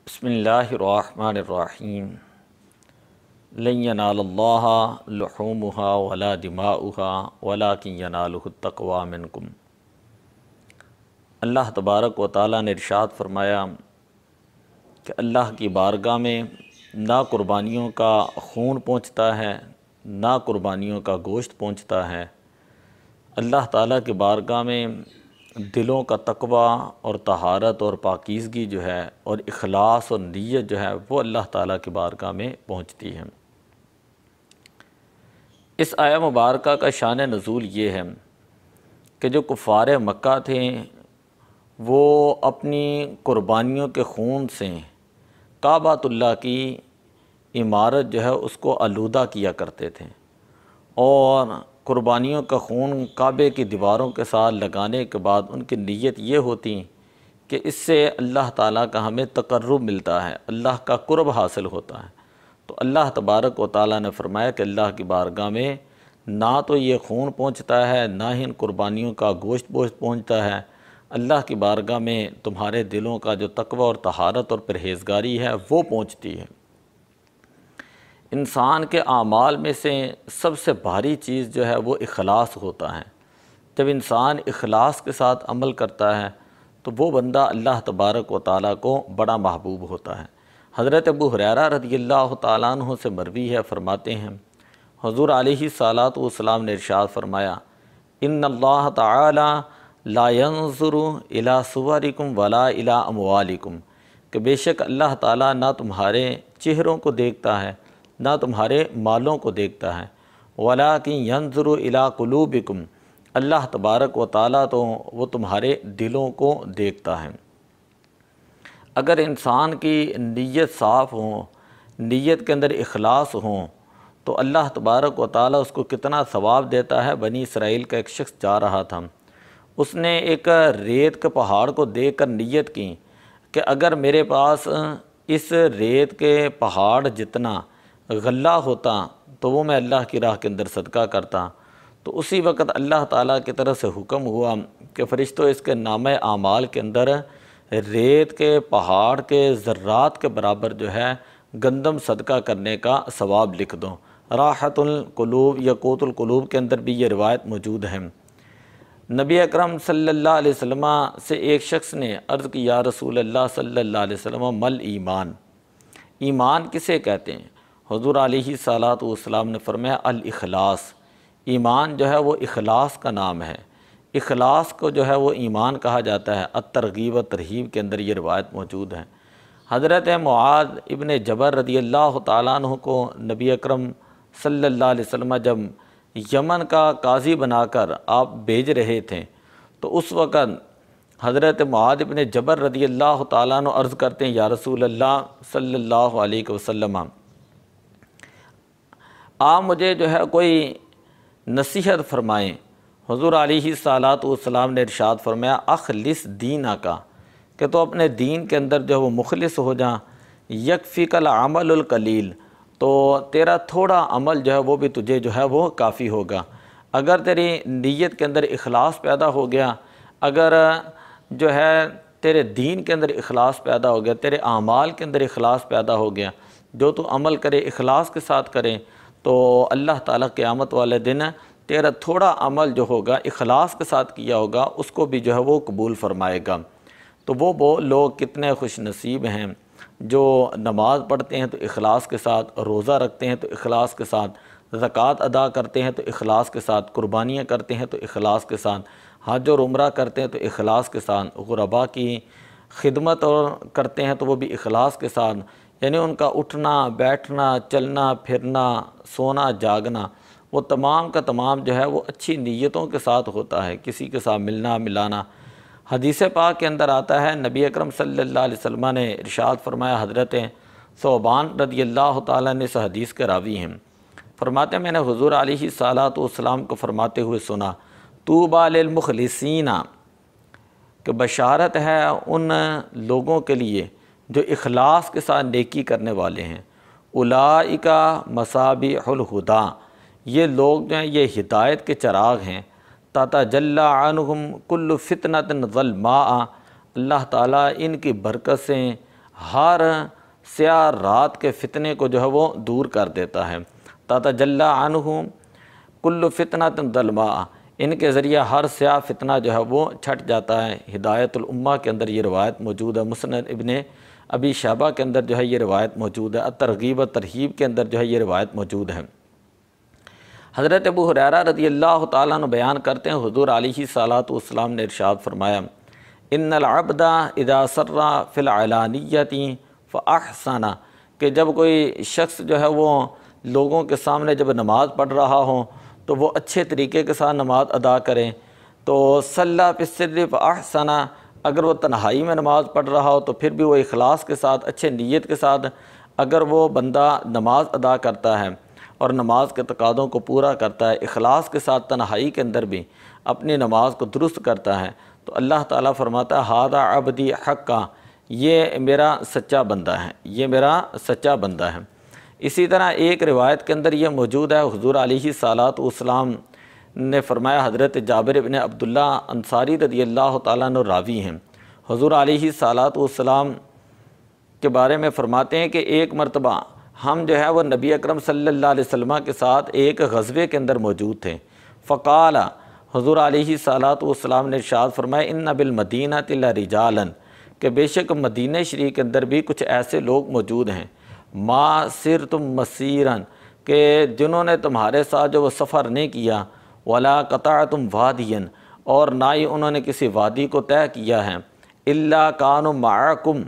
بسم اللہ الرحمن الرحیم لن ینال اللہ لحومها ولا دماؤها ولکن ینالہ التقوی منکم۔ اللہ تبارک و تعالیٰ نے ارشاد فرمایا کہ اللہ کی بارگاہ میں نہ قربانیوں کا خون پہنچتا ہے نہ قربانیوں کا گوشت پہنچتا ہے۔ اللہ تعالیٰ کی بارگاہ میں دلوں کا تقوی اور طہارت اور پاکیزگی جو ہے اور اخلاص اور نیت جو ہے وہ اللہ تعالیٰ کی بارگاہ میں پہنچتی ہے۔ اس آیہ مبارکہ کا شان نزول یہ ہے کہ جو کفار مکہ تھے وہ اپنی قربانیوں کے خون سے کعبۃ اللہ کی عمارت جو ہے اس کو آلودہ کیا کرتے تھے، اور قربانیوں کا خون کعبے کی دیواروں کے ساتھ لگانے کے بعد ان کی نیت یہ ہوتی کہ اس سے اللہ تعالیٰ کا ہمیں تقرب ملتا ہے، اللہ کا قرب حاصل ہوتا ہے۔ تو اللہ تبارک و تعالیٰ نے فرمایا کہ اللہ کی بارگاہ میں نہ تو یہ خون پہنچتا ہے نہ ہی ان قربانیوں کا گوشت پہنچتا ہے، اللہ کی بارگاہ میں تمہارے دلوں کا جو تقوی اور طہارت اور پرہیزگاری ہے وہ پہنچتی ہے۔ انسان کے اعمال میں سے سب سے بھاری چیز جو ہے وہ اخلاص ہوتا ہے۔ جب انسان اخلاص کے ساتھ عمل کرتا ہے تو وہ بندہ اللہ تبارک و تعالیٰ کو بڑا محبوب ہوتا ہے۔ حضرت ابو ہریرہ رضی اللہ تعالیٰ عنہ سے مروی ہے، فرماتے ہیں حضور علیہ الصلاۃ والسلام نے ارشاد فرمایا ان اللہ تعالی لا ينظر الی صورکم ولا الی اموالکم، کہ بے شک اللہ تعالیٰ نہ تمہارے چہروں کو دیکھتا ہے نہ تمہارے مالوں کو دیکھتا ہے، ولیکن ینظر الی قلوبکم، اللہ تبارک و تعالیٰ تو وہ تمہارے دلوں کو دیکھتا ہے۔ اگر انسان کی نیت صاف ہو، نیت کے اندر اخلاص ہوں، تو اللہ تبارک و تعالیٰ اس کو کتنا ثواب دیتا ہے۔ بنی اسرائیل کا ایک شخص جا رہا تھا، اس نے ایک ریت کے پہاڑ کو دیکھ کر نیت کی کہ اگر میرے پاس اس ریت کے پہاڑ جتنا غلہ ہوتا تو وہ میں اللہ کی راہ کے اندر صدقہ کرتا۔ تو اسی وقت اللہ تعالیٰ کی طرف سے حکم ہوا کہ فرشتوں اس کے نامہ اعمال کے اندر ریت کے پہاڑ کے ذرات کے برابر جو ہے گندم صدقہ کرنے کا ثواب لکھ دو۔ راحت القلوب یا قوت القلوب کے اندر بھی یہ روایت موجود ہے۔ نبی اکرم صلی اللہ علیہ وسلم سے ایک شخص نے عرض کی یا رسول اللہ صلی اللہ علیہ وسلم مل ایمان، ایمان کسے کہتے ہیں؟ حضور علیہ الصلاۃ والسلام نے فرمایا الاخلاص، ایمان جو ہے وہ اخلاص کا نام ہے، اخلاص کو جو ہے وہ ایمان کہا جاتا ہے۔ الترغیب و ترہیب کے اندر یہ روایت موجود ہے۔ حضرت معاذ ابن جبل رضی اللہ تعالیٰ عنہ کو نبی اکرم صلی اللہ علیہ وسلم جب یمن کا قاضی بنا کر آپ بھیج رہے تھے تو اس وقت حضرت معاذ ابن جبل رضی اللہ تعالیٰ عنہ عرض کرتے ہیں یا رسول اللہ صلی اللہ علیہ وسلم آپ مجھے جو ہے کوئی نصیحت فرمائیں۔ حضور علیہ الصلاۃ والسلام نے ارشاد فرمایا اخلص دینک، کہ تو اپنے دین کے اندر جو ہے وہ مخلص ہو جا، یکفیک العمل القلیل، تو تیرا تھوڑا عمل جو ہے وہ بھی تجھے جو ہے وہ کافی ہوگا۔ اگر تیری نیت کے اندر اخلاص پیدا ہو گیا، اگر جو ہے تیرے دین کے اندر اخلاص پیدا ہو گیا، تیرے اعمال کے اندر اخلاص پیدا ہو گیا، جو تو عمل کرے اخلاص کے ساتھ کرے، تو اللہ تعالیٰ قیامت والے دن تیرا تھوڑا عمل جو ہوگا اخلاص کے ساتھ کیا ہوگا اس کو بھی جو ہے وہ قبول فرمائے گا۔ تو وہ لوگ کتنے خوش نصیب ہیں جو نماز پڑھتے ہیں تو اخلاص کے ساتھ، روزہ رکھتے ہیں تو اخلاص کے ساتھ، زکوٰۃ ادا کرتے ہیں تو اخلاص کے ساتھ، قربانیاں کرتے ہیں تو اخلاص کے ساتھ، حج اور عمرہ کرتے ہیں تو اخلاص کے ساتھ، غرباء کی خدمت اور کرتے ہیں تو وہ بھی اخلاص کے ساتھ، یعنی ان کا اٹھنا بیٹھنا چلنا پھرنا سونا جاگنا وہ تمام کا تمام جو ہے وہ اچھی نیتوں کے ساتھ ہوتا ہے، کسی کے ساتھ ملنا ملانا۔ حدیث پاک کے اندر آتا ہے نبی اکرم صلی اللہ علیہ وسلم نے ارشاد فرمایا، حضرت ثوبان رضی اللہ تعالیٰ نے اس حدیث کے راوی ہیں، فرماتے ہیں میں نے حضور علیہ الصلاۃ والسلام کو فرماتے ہوئے سنا طوبیٰ للمخلصین، کہ بشارت ہے ان لوگوں کے لیے جو اخلاص کے ساتھ نیکی کرنے والے ہیں، اولئک مصابیح الہدیٰ، یہ لوگ جو ہیں یہ ہدایت کے چراغ ہیں، تتجلی عنہم کل فتنۃ ظلماء، اللہ تعالیٰ ان کی برکت سے ہر سیاہ رات کے فتنے کو جو ہے وہ دور کر دیتا ہے۔ تتجلی عنہ کل فتنۃ ظلماء، ان کے ذریعہ ہر سیاہ فتنہ جو ہے وہ چھٹ جاتا ہے۔ ہدایت الامہ کے اندر یہ روایت موجود ہے، مسند ابن ابی شیبہ کے اندر جو ہے یہ روایت موجود ہے، الترغیب و ترہیب کے اندر جو ہے یہ روایت موجود ہے۔ حضرت ابو ہریرہ رضی اللہ تعالیٰ عنہ بیان کرتے ہیں، حضور علیہ الصلوۃ والسلام نے ارشاد فرمایا، ان العبد اذا سر فی العلانیۃ فاحسن، کہ جب کوئی شخص جو ہے وہ لوگوں کے سامنے جب نماز پڑھ رہا ہو تو وہ اچھے طریقے کے ساتھ نماز ادا کریں، تو صلی فی السر فاحسن، اگر وہ تنہائی میں نماز پڑھ رہا ہو تو پھر بھی وہ اخلاص کے ساتھ، اچھے نیت کے ساتھ اگر وہ بندہ نماز ادا کرتا ہے اور نماز کے تقاضوں کو پورا کرتا ہے، اخلاص کے ساتھ تنہائی کے اندر بھی اپنی نماز کو درست کرتا ہے، تو اللہ تعالیٰ فرماتا ہے ھذا عبدی حقا، یہ میرا سچا بندہ ہے، یہ میرا سچا بندہ ہے۔ اسی طرح ایک روایت کے اندر یہ موجود ہے، حضور علیہ الصلوۃ والسلام نے فرمایا، حضرت جابر بن عبداللہ انصاری رضی اللہ تعالیٰ عنہ راوی ہیں، حضور علیہ الصلوۃ والسلام کے بارے میں فرماتے ہیں کہ ایک مرتبہ ہم جو ہے وہ نبی اکرم صلی اللہ علیہ وسلم کے ساتھ ایک غزوے کے اندر موجود تھے، فقال، حضور علیہ الصلوۃ والسلام نے ارشاد فرمایا، ان بالمدینۃ لرجالا، کہ بے شک مدینہ شریف کے اندر بھی کچھ ایسے لوگ موجود ہیں، ما سرتم مسیرا، کہ جنہوں نے تمہارے ساتھ جو وہ سفر نہیں کیا، ولا قطعتم وادیا، اور نہ ہی انہوں نے کسی وادی کو طے کیا ہے، الا کانوا معکم،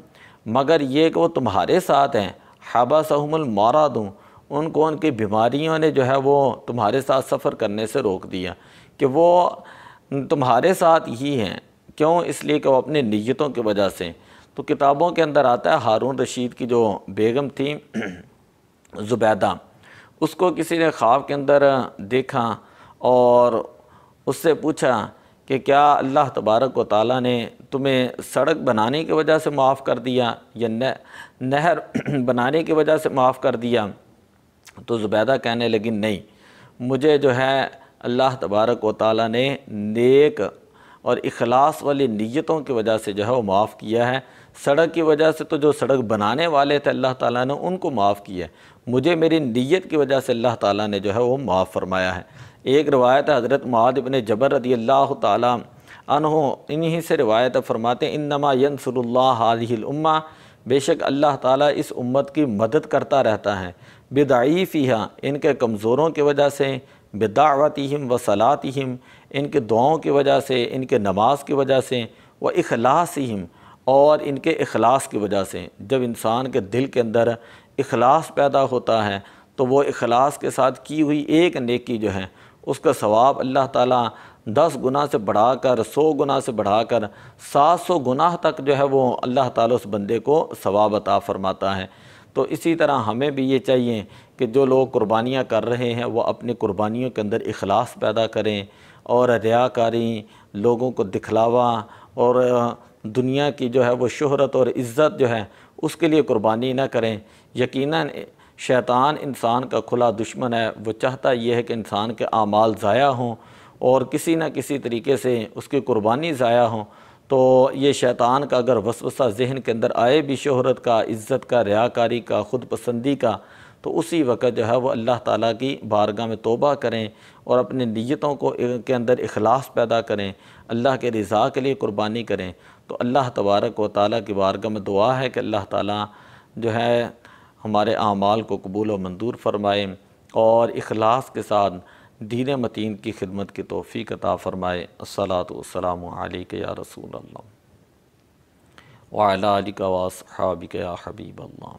مگر یہ کہ وہ تمہارے ساتھ ہیں، حبسہم المرض، ان کو ان کی بیماریوں نے جو ہے وہ تمہارے ساتھ سفر کرنے سے روک دیا، کہ وہ تمہارے ساتھ ہی ہیں، کیوں؟ اس لیے کہ وہ اپنی نیتوں کی وجہ سے۔ تو کتابوں کے اندر آتا ہے ہارون رشید کی جو بیگم تھی زبیدہ، اس کو کسی نے خواب کے اندر دیکھا اور اس سے پوچھا کہ کیا اللہ تبارک و تعالیٰ نے تمہیں سڑک بنانے کی وجہ سے معاف کر دیا یا نہر بنانے کی وجہ سے معاف کر دیا؟ تو زبیدہ کہنے لگی نہیں، مجھے جو ہے اللہ تبارک و تعالیٰ نے نیک اور اخلاص والی نیتوں کی وجہ سے جو ہے وہ معاف کیا ہے، سڑک کی وجہ سے تو جو سڑک بنانے والے تھے اللہ تعالیٰ نے ان کو معاف کیا ہے، مجھے میری نیت کی وجہ سے اللہ تعالیٰ نے جو ہے وہ معاف فرمایا ہے۔ ایک روایت ہے حضرت معاذ بن جبل رضی اللہ تعالیٰ عنہ، انہی سے روایت فرماتے ہیں، انما ینصر اللہ ھذہ الامہ، بے شک اللہ تعالیٰ اس امت کی مدد کرتا رہتا ہے، بضعیفہا، ان کے کمزوروں کی وجہ سے، بدعوتہم وصلاتہم، ان کے دعاؤں کی وجہ سے، ان کے نماز کی وجہ سے، واخلاصہم، اور ان کے اخلاص کی وجہ سے۔ جب انسان کے دل کے اندر اخلاص پیدا ہوتا ہے تو وہ اخلاص کے ساتھ کی ہوئی ایک نیکی جو ہے اس کا ثواب اللہ تعالیٰ 10 گنا سے بڑھا کر، 100 گنا سے بڑھا کر 700 گنا تک جو ہے وہ اللہ تعالیٰ اس بندے کو ثواب عطا فرماتا ہے۔ تو اسی طرح ہمیں بھی یہ چاہیے کہ جو لوگ قربانیاں کر رہے ہیں وہ اپنی قربانیوں کے اندر اخلاص پیدا کریں، اور ریاکاری، لوگوں کو دکھلاوا اور دنیا کی جو ہے وہ شہرت اور عزت جو ہے اس کے لیے قربانی نہ کریں۔ یقیناً شیطان انسان کا کھلا دشمن ہے، وہ چاہتا یہ ہے کہ انسان کے اعمال ضائع ہوں اور کسی نہ کسی طریقے سے اس کی قربانی ضائع ہوں۔ تو یہ شیطان کا اگر وسوسہ ذہن کے اندر آئے بھی شہرت کا، عزت کا، ریاکاری کا، خود پسندی کا، تو اسی وقت جو ہے وہ اللہ تعالیٰ کی بارگاہ میں توبہ کریں اور اپنی نیتوں کو کے اندر اخلاص پیدا کریں، اللہ کے رضا کے لیے قربانی کریں۔ تو اللہ تبارک و تعالیٰ کی بارگاہ میں دعا ہے کہ اللہ تعالیٰ جو ہے ہمارے اعمال کو قبول و منظور فرمائے اور اخلاص کے ساتھ دین متین کی خدمت کی توفیق عطا فرمائے۔ الصلاۃ والسلام علیک یا رسول اللہ وعلی آلک واصحابک یا حبیب اللہ۔